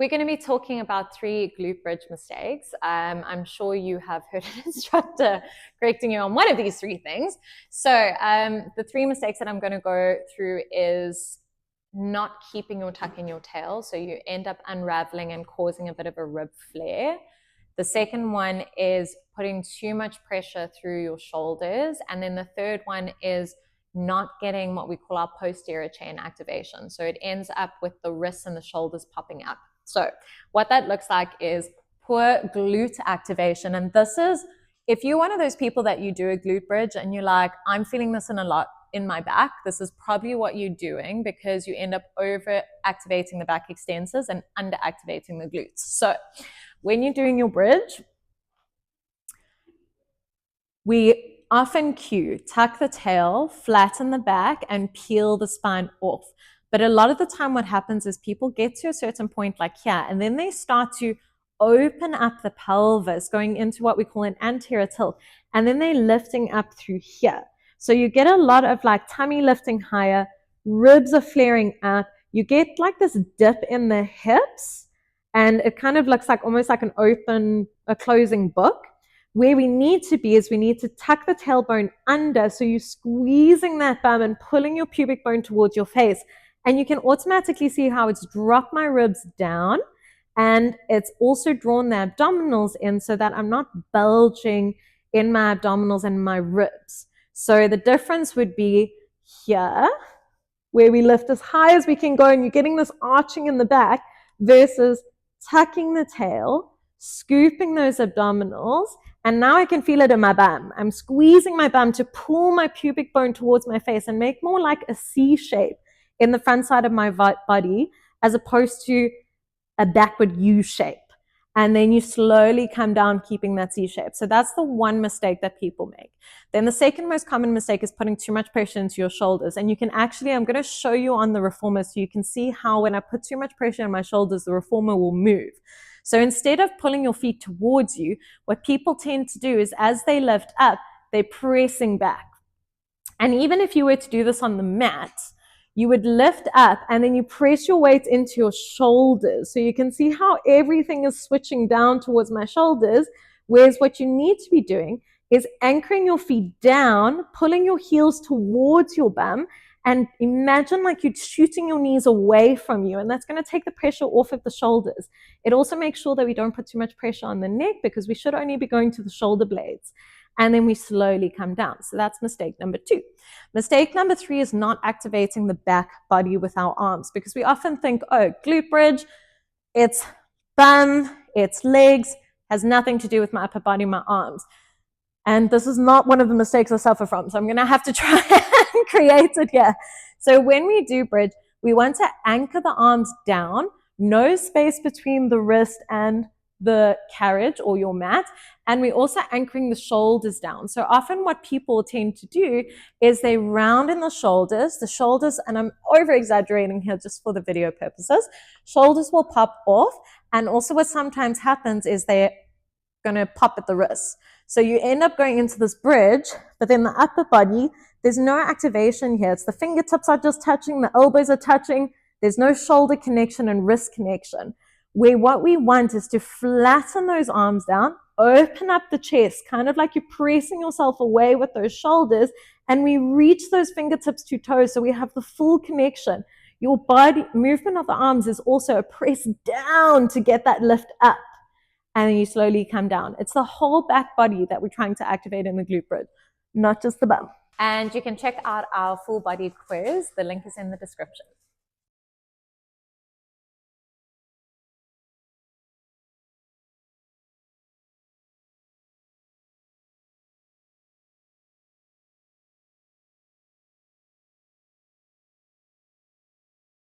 We're going to be talking about 3 glute bridge mistakes. I'm sure you have heard an instructor correcting you on one of these 3 things. So the 3 mistakes that I'm going to go through is not keeping or tucking your tail. So you end up unraveling and causing a bit of a rib flare. The second one is putting too much pressure through your shoulders. And then the third one is not getting what we call our posterior chain activation. So it ends up with the wrists and the shoulders popping up. So what that looks like is poor glute activation. And this is, if you're one of those people that you do a glute bridge and you're like, I'm feeling this in a lot in my back, this is probably what you're doing, because you end up over activating the back extensors and under activating the glutes. So when you're doing your bridge, we often cue, tuck the tail, flatten the back, and peel the spine off. But a lot of the time what happens is people get to a certain point like here, and then they start to open up the pelvis, going into what we call an anterior tilt, and then they're lifting up through here. So you get a lot of like tummy lifting higher, ribs are flaring up, you get like this dip in the hips, and it kind of looks like almost like a closing book. Where we need to be is we need to tuck the tailbone under, so you're squeezing that bum and pulling your pubic bone towards your face. And you can automatically see how it's dropped my ribs down, and it's also drawn the abdominals in so that I'm not bulging in my abdominals and my ribs. So the difference would be here, where we lift as high as we can go and you're getting this arching in the back, versus tucking the tail, scooping those abdominals, and now I can feel it in my bum. I'm squeezing my bum to pull my pubic bone towards my face and make more like a C shape in the front side of my body, as opposed to a backward U shape. And then you slowly come down, keeping that C shape. So that's the one mistake that people make. Then the second most common mistake is putting too much pressure into your shoulders. And you can actually, I'm going to show you on the reformer so you can see how when I put too much pressure on my shoulders, the reformer will move. So instead of pulling your feet towards you, what people tend to do is as they lift up, they're pressing back. And even if you were to do this on the mat, you would lift up and then you press your weight into your shoulders. So you can see how everything is switching down towards my shoulders. Whereas what you need to be doing is anchoring your feet down, pulling your heels towards your bum, and imagine like you're shooting your knees away from you. And that's going to take the pressure off of the shoulders. It also makes sure that we don't put too much pressure on the neck, because we should only be going to the shoulder blades. And then we slowly come down. So that's mistake number 2. Mistake number 3 is not activating the back body with our arms, because we often think, oh, glute bridge, it's bum, it's legs, has nothing to do with my upper body, my arms. And this is not one of the mistakes I suffer from. So I'm going to have to try and create it here. So when we do bridge, we want to anchor the arms down, no space between the wrist and the carriage or your mat, and we're also anchoring the shoulders down. So often what people tend to do is they round in the shoulders, and I'm over exaggerating here just for the video purposes, shoulders will pop off, and also what sometimes happens is they're going to pop at the wrists. So you end up going into this bridge, but then the upper body, there's no activation here. It's the fingertips are just touching, the elbows are touching, there's no shoulder connection and wrist connection. Where what we want is to flatten those arms down, open up the chest, kind of like you're pressing yourself away with those shoulders, and we reach those fingertips to toes so we have the full connection. Your body movement of the arms is also a press down to get that lift up, and then you slowly come down. It's the whole back body that we're trying to activate in the glute bridge, not just the bum. And you can check out our full body quiz. The link is in the description.